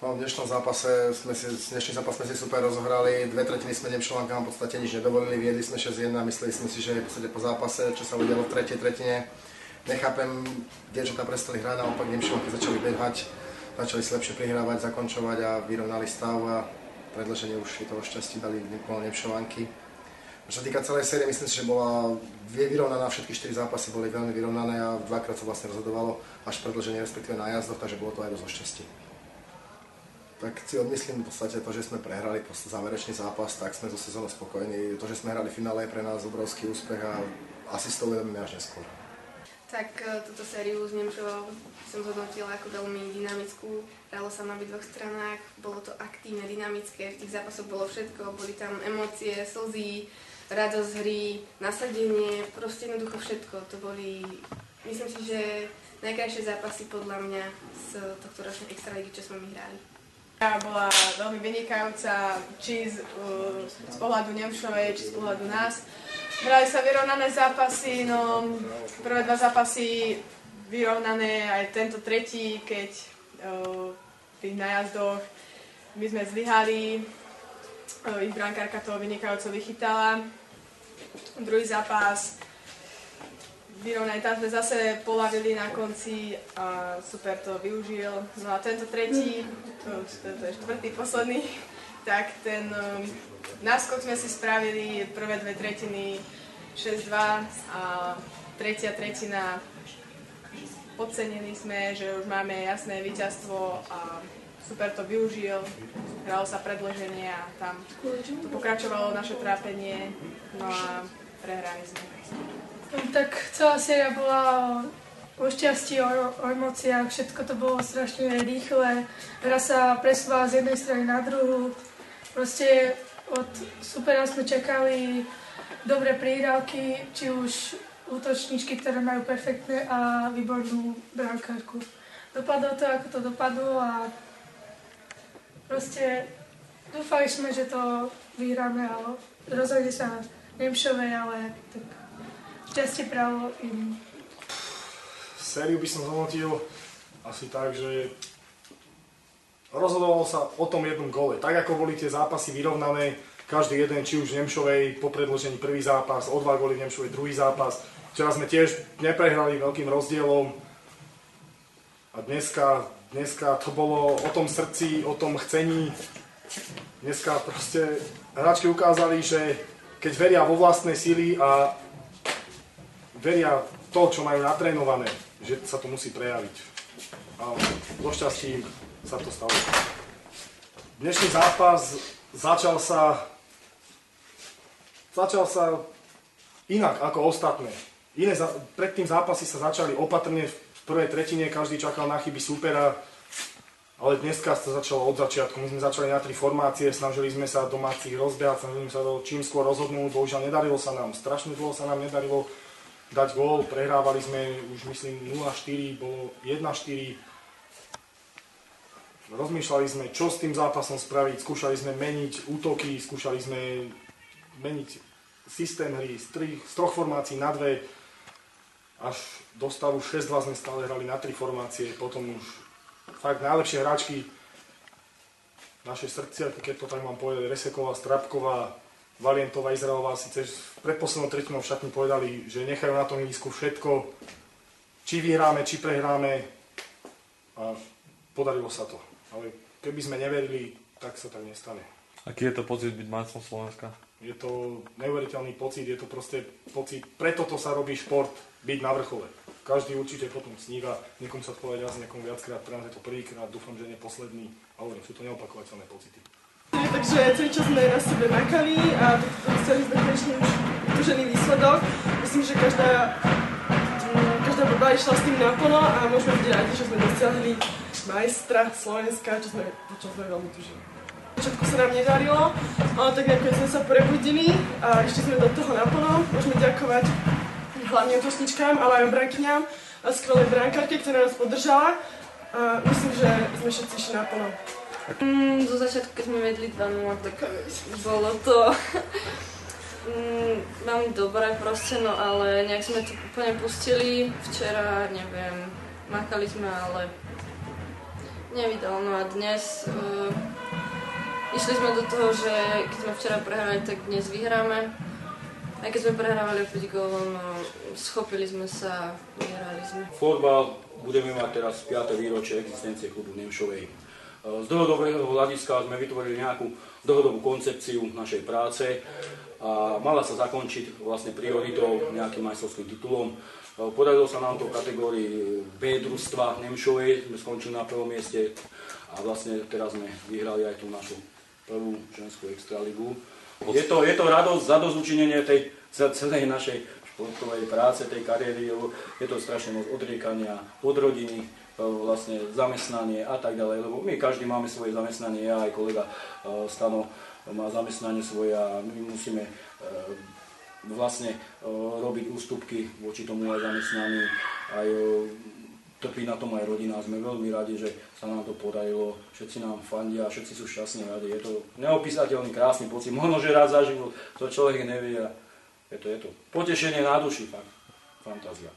No, v dnešný zápas sme si super rozohrali, 2/3 sme Nemčelankám v podstate nič nedovolili, viedli sme 6-1, mysleli sme si, že v podstate po zápase, čo sa udialo v tretej tretine, nechápem, dievčatá prestali hrať, naopak Nemčelanky začali behať, začali si lepšie prihrávať, zakončovať a vyrovnali stav a predĺženie už je toho šťastí dali Nemčelanky. Čo sa týka celej série, myslím si, že bola vyrovnaná, všetky 4 zápasy boli veľmi vyrovnané a dvakrát sa vlastne rozhodovalo až predĺženie, respektíve na jazdoch, takže bolo to aj dosť o šťastí. Tak si odmyslím v podstate to, že sme prehrali záverečný zápas, tak sme zo sezónou spokojní. To, že sme hrali finále, je pre nás obrovský úspech a asi z toho uvedomíme až neskôr. Tak túto sériu s Nemčou som zhodnotila ako veľmi dynamickú. Hralo sa na obidvoch stranách, bolo to aktívne, dynamické, v tých zápasoch bolo všetko, boli tam emócie, slzy, radosť hry, nasadenie, proste jednoducho všetko. To boli, myslím si, že najkrajšie zápasy podľa mňa z tohto ročnej extraligy, čo sme my hrali. Bola veľmi vynikajúca, či z pohľadu Nemšovej, či z pohľadu nás. Hrali sa vyrovnané zápasy, no prvé 2 zápasy vyrovnané, aj tento tretí, keď v tých najazdoch my sme zlyhali, ich brankárka toho vynikajúco vychytala. Druhý zápas vyrovnaný, tam sme zase polavili na konci a super to využil. No a tento tretí, to je štvrtý, posledný, tak ten náskok sme si spravili prvé 2 tretiny 6-2 a tretia tretina podcenení sme, že už máme jasné víťazstvo a super to využil. Hralo sa predĺženie a tam to pokračovalo naše trápenie, no a prehrali sme. Tak celá séria bola o šťastí, o emóciách, všetko to bolo strašne rýchle. Hra sa presúvala z jednej strany na druhú. Proste od supera sme čakali dobré prihrávky, či už útočníčky, ktoré majú perfektné a výbornú brankárku. Dopadlo to, ako to dopadlo a proste dúfali sme, že to vyhráme, ale rozhodli sa Nemšovej, ale tak šťastie pravo im. Sériu by som zhodnotil asi tak, že rozhodovalo sa o tom jednom gole. Tak ako boli tie zápasy vyrovnané, každý jeden, či už v Nemšovej po predĺžení prvý zápas, o 2 góly v Nemšovej druhý zápas. Včera sme tiež neprehrali veľkým rozdielom a dneska to bolo o tom srdci, o tom chcení. Dneska proste hráčky ukázali, že keď veria vo vlastné sily a veria to, čo majú natrénované, že sa to musí prejaviť. A so šťastím sa to stalo. Dnešný zápas začal sa inak ako ostatné. Predtým zápasy sa začali opatrne v prvej tretine, každý čakal na chyby supera, ale dneska sa začalo od začiatku. My sme začali na 3 formácie, snažili sme sa domácich rozbiehať, snažili sme sa čím skôr rozhodnúť, bohužiaľ nedarilo sa nám, strašne dlho sa nám nedarilo dať gól, prehrávali sme už myslím 0-4, bolo 1-4. Rozmýšľali sme, čo s tým zápasom spraviť, skúšali sme meniť útoky, skúšali sme meniť systém hry z 3 formácií na 2, až do stavu 6-2 sme stále hrali na 3 formácie, potom už fakt najlepšie hráčky naše srdcia, keď to tak mám povedať, Reseková, Strapková, Valientová, Izraelová si cez predposlednou tretinou v šatni povedali, že nechajú na tom ihrisku všetko, či vyhráme, či prehráme a podarilo sa to. Ale keby sme neverili, tak sa tak nestane. Aký je to pocit byť majstrom Slovenska? Je to neuveriteľný pocit, je to proste pocit, preto to sa robí šport, byť na vrchole. Každý určite potom sníva, niekomu sa to povedať raz, niekomu viackrát, pre nás je to prvýkrát, dúfam, že nie posledný, ale sú to neopakovateľné pocity. Takže celý čas sme na sebe makali a chceli sme konečne už vytúžený výsledok. Myslím, že každá borba išla s tým naplno a môžeme byť radi, že sme dosiahli majstra Slovenska, čo sme veľmi tužili. V začiatku sa nám nedarilo, ale tak nakoniec sme sa prebudili a ešte sme do toho naplno. Môžeme ďakovať hlavne útočníčkám, ale aj obrankyňam a skvelej brankárke, ktorá nás podržala. A myslím, že sme všetci išli naplno. Zo začiatku, keď sme vedli 2-0, tak bolo to veľmi dobré proste, no ale nejak sme to úplne pustili. Včera, neviem, makali sme, ale nevydal. No a dnes išli sme do toho, že keď sme včera prehrali, tak dnes vyhráme. Aj keď sme prehrávali o 5 gólov, no, schopili sme sa, vyhrali sme. Florbal budeme mať teraz 5. výročie existencie klubu Nemšovej. Z dlhodobého hľadiska sme vytvorili nejakú dlhodobú koncepciu našej práce a mala sa zakončiť vlastne prioritou nejakým majstrovským titulom. Podarilo sa nám to v kategórii B družstva Nemšovej, sme skončili na prvom mieste a vlastne teraz sme vyhrali aj tú našu prvú ženskú extraligu. Je to radosť, zadosťučinenie tej celej našej športovej práce, tej kariéry, je to strašne moc odriekania od rodiny, vlastne zamestnanie a tak ďalej, lebo my každý máme svoje zamestnanie, ja aj kolega Stano má zamestnanie svoje a my musíme vlastne robiť ústupky voči tomu aj zamestnaniu, aj trpí na tom aj rodina. Sme veľmi radi, že sa nám to podarilo, všetci nám fandia, všetci sú šťastní radi. Je to neopísateľný, krásny pocit, možno, že raz za život, to človek nevie a je to potešenie na duši, fakt, fantázia.